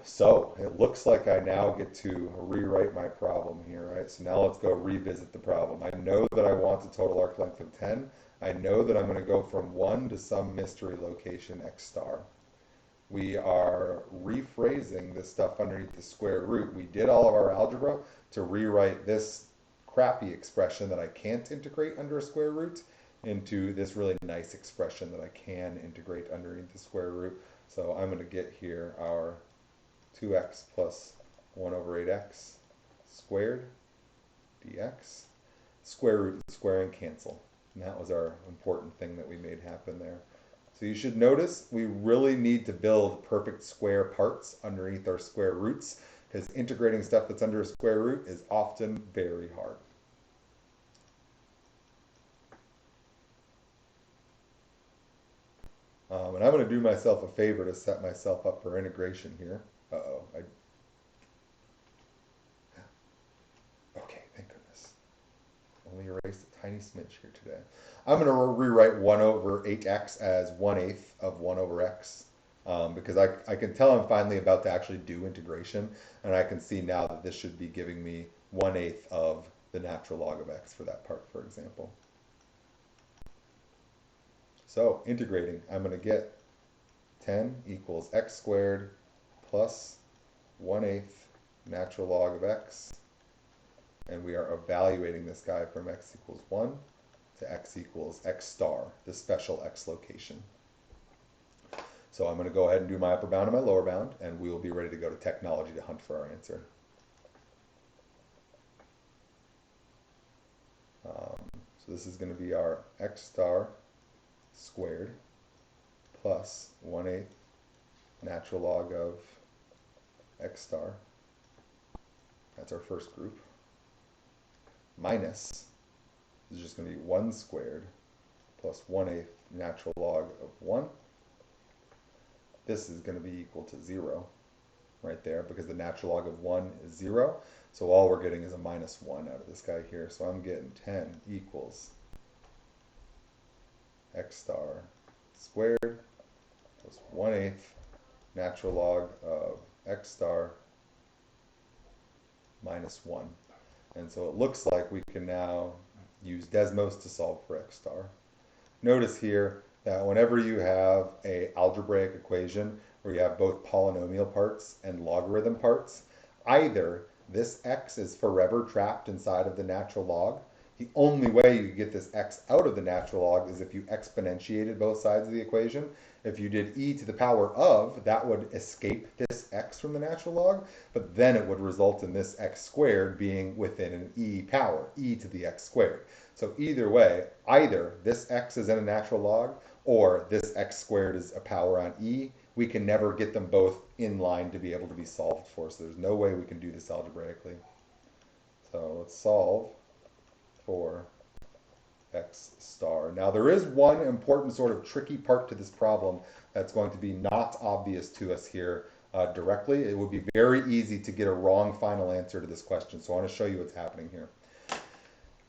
So it looks like I now get to rewrite my problem here, right? So now let's go revisit the problem. I know that I want a total arc length of 10. I know that I'm going to go from 1 to some mystery location x star. We are rephrasing this stuff underneath the square root. We did all of our algebra to rewrite this crappy expression that I can't integrate under a square root into this really nice expression that I can integrate underneath the square root. So I'm going to get here our 2x plus 1 over 8x squared dx. Square root and squaring cancel. And that was our important thing that we made happen there. So you should notice we really need to build perfect square parts underneath our square roots, because integrating stuff that's under a square root is often very hard. And I'm going to do myself a favor to set myself up for integration here. Uh-oh. Okay, thank goodness. Only erased a tiny smidge here today. I'm going to rewrite 1 over 8x as 1/8 of 1 over x, because I can tell I'm finally about to actually do integration, and I can see now that this should be giving me 1/8 of the natural log of x for that part, for example. So integrating, I'm going to get 10 equals x squared plus 1/8 natural log of x, and we are evaluating this guy from x equals 1 to x equals x star, the special x location. So I'm going to go ahead and do my upper bound and my lower bound, and we will be ready to go to technology to hunt for our answer. So this is going to be our x star squared plus 1/8 natural log of x star. That's our first group. Minus is just going to be 1 squared plus 1/8 natural log of 1. This is going to be equal to 0 right there, because the natural log of 1 is 0. So all we're getting is a minus 1 out of this guy here. So I'm getting 10 equals x star squared plus 1/8 natural log of x star minus 1. And so it looks like we can now use Desmos to solve for x star. Notice here that whenever you have an algebraic equation where you have both polynomial parts and logarithm parts, either this x is forever trapped inside of the natural log. The only way you get this x out of the natural log is if you exponentiated both sides of the equation. If you did e to the power of, that would escape this x from the natural log, but then it would result in this x squared being within an e power, e to the x squared. So either way, either this x is in a natural log or this x squared is a power on e. We can never get them both in line to be able to be solved for, so there's no way we can do this algebraically. So let's solve for x star. Now there is one important sort of tricky part to this problem that's going to be not obvious to us here directly. It would be very easy to get a wrong final answer to this question, so I want to show you what's happening here.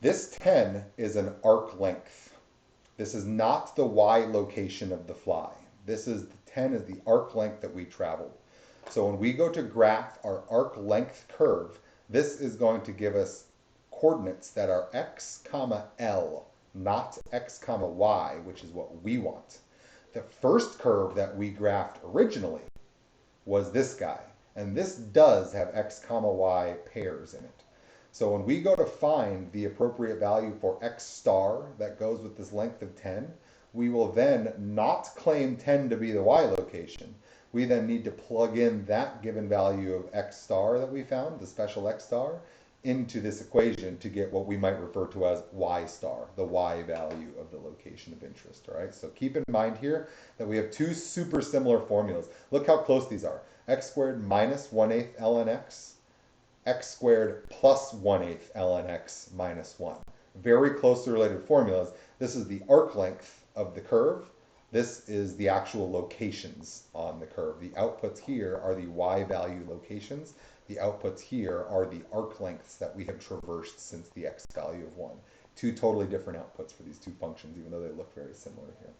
This 10 is an arc length. This is not the y location of the fly. This is the 10 is the arc length that we traveled. So when we go to graph our arc length curve, this is going to give us coordinates that are x comma l, not x comma y, which is what we want. The first curve that we graphed originally was this guy, and this does have x comma y pairs in it. So when we go to find the appropriate value for x star that goes with this length of 10, we will then not claim 10 to be the y location. We then need to plug in that given value of x star that we found, the special x star, into this equation to get what we might refer to as y star, the y value of the location of interest. All right, so keep in mind here that we have two super similar formulas. Look how close these are. X squared minus 1/8 ln x, x squared plus 1/8 ln x minus 1. Very closely related formulas. This is the arc length of the curve. This is the actual locations on the curve. The outputs here are the y value locations. The outputs here are the arc lengths that we have traversed since the x value of 1. Two totally different outputs for these two functions, even though they look very similar here.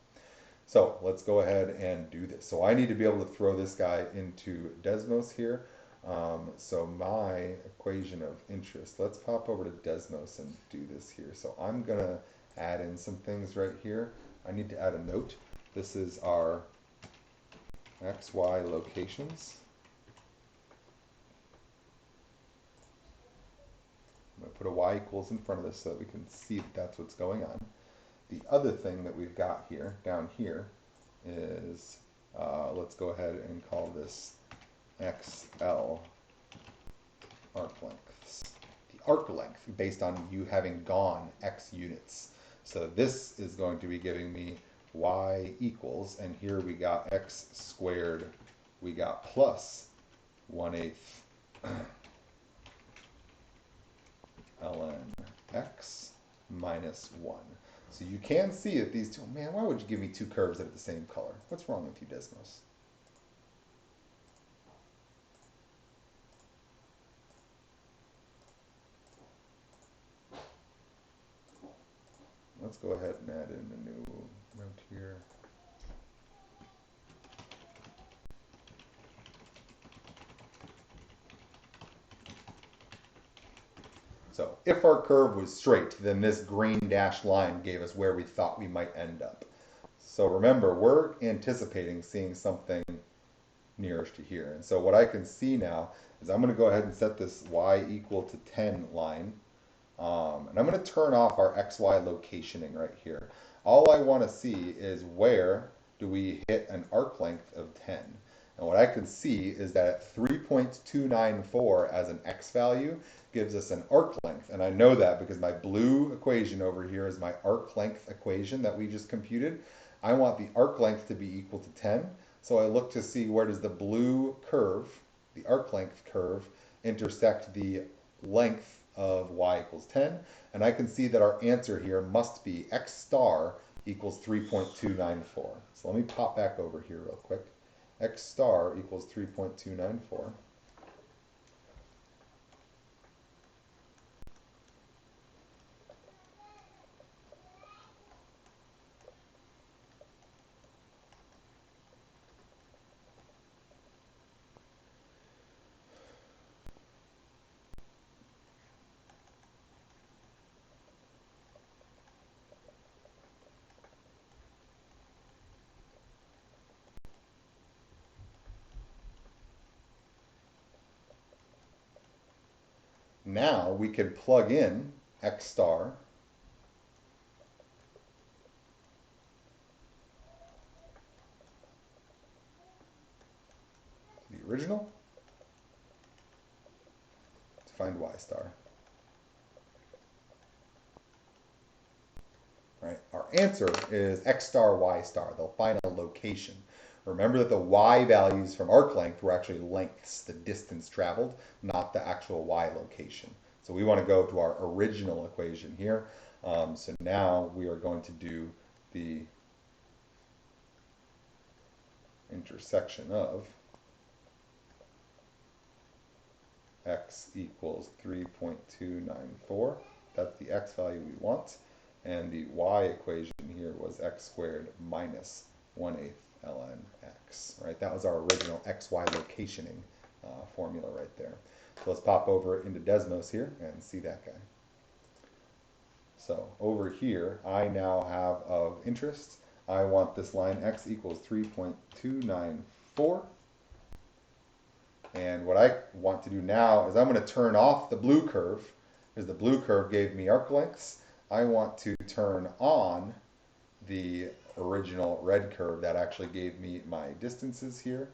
So let's go ahead and do this. So I need to be able to throw this guy into Desmos here. So my equation of interest, let's pop over to Desmos and do this here. So I'm going to add in some things right here. I need to add a note. This is our xy locations. I'm going to put a y equals in front of this so that we can see that that's what's going on. The other thing that we've got here, down here, is, let's go ahead and call this XL arc lengths. The arc length based on you having gone x units. So this is going to be giving me y equals, and here we got x squared, we got plus 1/8 ln x minus 1. So you can see that these two, man, why would you give me two curves that are the same color? What's wrong with you, Desmos? Let's go ahead and add in a new note here. So if our curve was straight, then this green dashed line gave us where we thought we might end up. So remember, we're anticipating seeing something nearest to here. And so what I can see now is I'm going to go ahead and set this y equal to 10 line. And I'm going to turn off our xy locationing right here. All I want to see is where do we hit an arc length of 10. And what I can see is that at 3.294 as an x value gives us an arc length. And I know that because my blue equation over here is my arc length equation that we just computed. I want the arc length to be equal to 10. So I look to see where does the blue curve, the arc length curve, intersect the length of y equals 10. And I can see that our answer here must be x star equals 3.294. So let me pop back over here real quick. X star equals 3.294. now we can plug in x star to the original to find y star. Right? Our answer is x star, y star, the final location. Remember that the y values from arc length were actually lengths, the distance traveled, not the actual y location. So we want to go to our original equation here. So now we are going to do the intersection of x equals 3.294. That's the x value we want. And the y equation here was x squared minus 1/8 ln x, right? That was our original xy locationing formula right there. So let's pop over into Desmos here and see that guy. So over here, I now have of interest, I want this line x equals 3.294. And what I want to do now is I'm going to turn off the blue curve, because the blue curve gave me arc lengths. I want to turn on the original red curve that actually gave me my distances here.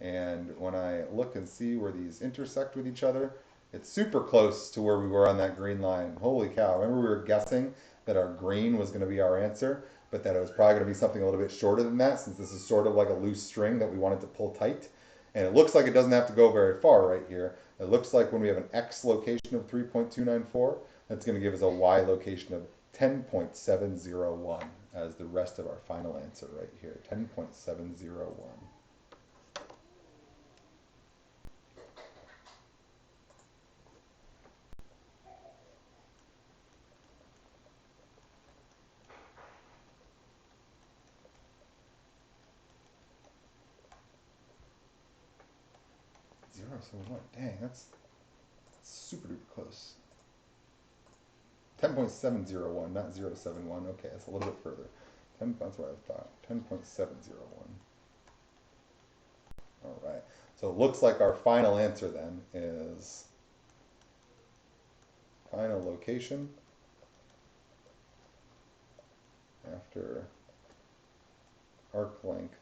And when I look and see where these intersect with each other, it's super close to where we were on that green line. Holy cow. Remember we were guessing that our green was going to be our answer, but that it was probably going to be something a little bit shorter than that, since this is sort of like a loose string that we wanted to pull tight. And it looks like it doesn't have to go very far right here. It looks like when we have an x location of 3.294, that's going to give us a y location of 10.701 as the rest of our final answer right here, 10.701. So what? Dang, that's super duper close. 10.701, not 071. Okay, that's a little bit further. That's what I thought. 10.701. All right. So it looks like our final answer then is final location after arc length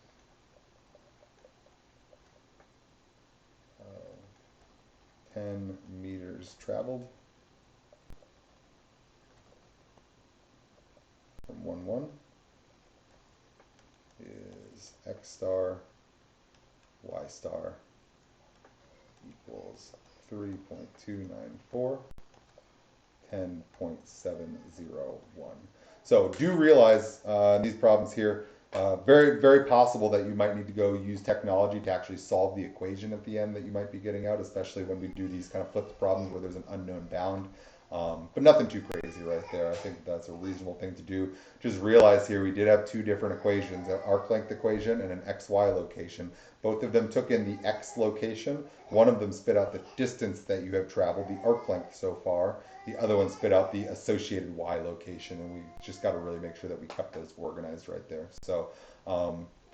10 meters traveled from 1, is x star, y star equals 3.294, 10.701. So do realize these problems here, very, very possible that you might need to go use technology to actually solve the equation at the end that you might be getting out, especially when we do these kind of flipped problems where there's an unknown bound. But nothing too crazy right there. I think that's a reasonable thing to do. Just realize here we did have two different equations, an arc length equation and an xy location. Both of them took in the x location. One of them spit out the distance that you have traveled, the arc length so far. The other one spit out the associated y location, and we just got to really make sure that we kept those organized right there. So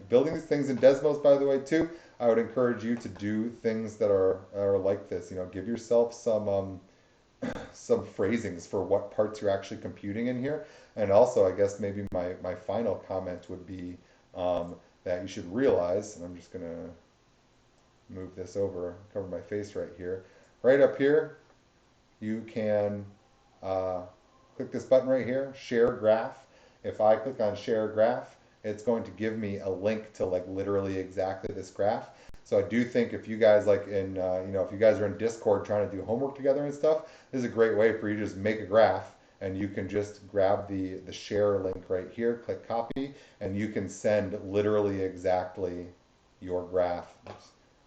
building these things in Desmos, by the way, too, I would encourage you to do things that are like this. You know, give yourself some phrasings for what parts you're actually computing in here. And also, I guess maybe my final comment would be that you should realize, and I'm just going to move this over, cover my face right here. Right up here, you can click this button right here, share graph. If I click on share graph, it's going to give me a link to like literally exactly this graph. So I do think if you guys like in, if you guys are in Discord trying to do homework together and stuff, this is a great way for you to just make a graph, and you can just grab the share link right here, click copy, and you can send literally exactly your graph.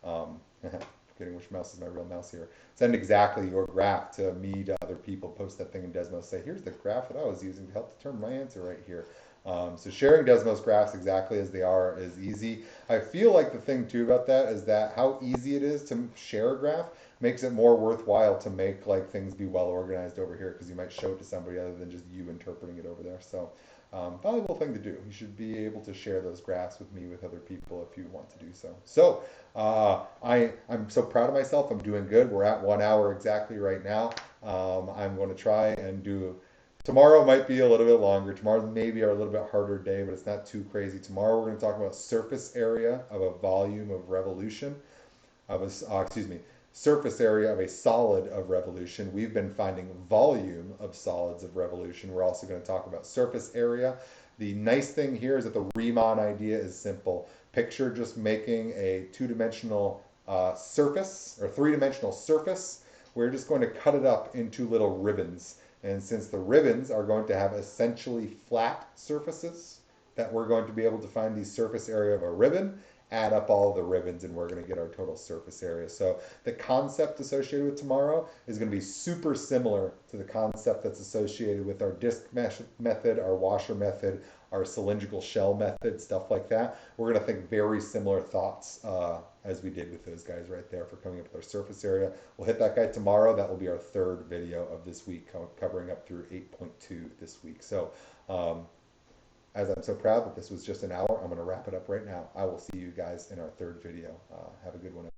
Forgetting which mouse is my real mouse here. Send exactly your graph to me, to other people, post that thing in Desmos, say, here's the graph that I was using to help determine my answer right here. So sharing Desmos graphs exactly as they are is easy. I feel like the thing too about that is that how easy it is to share a graph makes it more worthwhile to make like things be well organized over here, because you might show it to somebody other than just you interpreting it over there. So valuable thing to do. You should be able to share those graphs with me, with other people, if you want to do so. So I'm so proud of myself. I'm doing good. We're at 1 hour exactly right now. I'm going to try and do. Tomorrow might be a little bit longer. Tomorrow maybe a little bit harder day, but it's not too crazy. Tomorrow we're going to talk about surface area of a volume of revolution of a, surface area of a solid of revolution. We've been finding volume of solids of revolution. We're also going to talk about surface area. The nice thing here is that the Riemann idea is simple. Picture just making a two-dimensional surface or three-dimensional surface. We're just going to cut it up into little ribbons. And since the ribbons are going to have essentially flat surfaces, that we're going to be able to find the surface area of a ribbon, add up all the ribbons, and we're going to get our total surface area. So the concept associated with tomorrow is going to be super similar to the concept that's associated with our disk mesh method, our washer method, our cylindrical shell method, stuff like that. We're going to think very similar thoughts as we did with those guys right there for coming up with our surface area. We'll hit that guy tomorrow. That will be our third video of this week, covering up through 8.2 this week. So as I'm so proud that this was just an hour, I'm going to wrap it up right now. I will see you guys in our third video. Have a good one.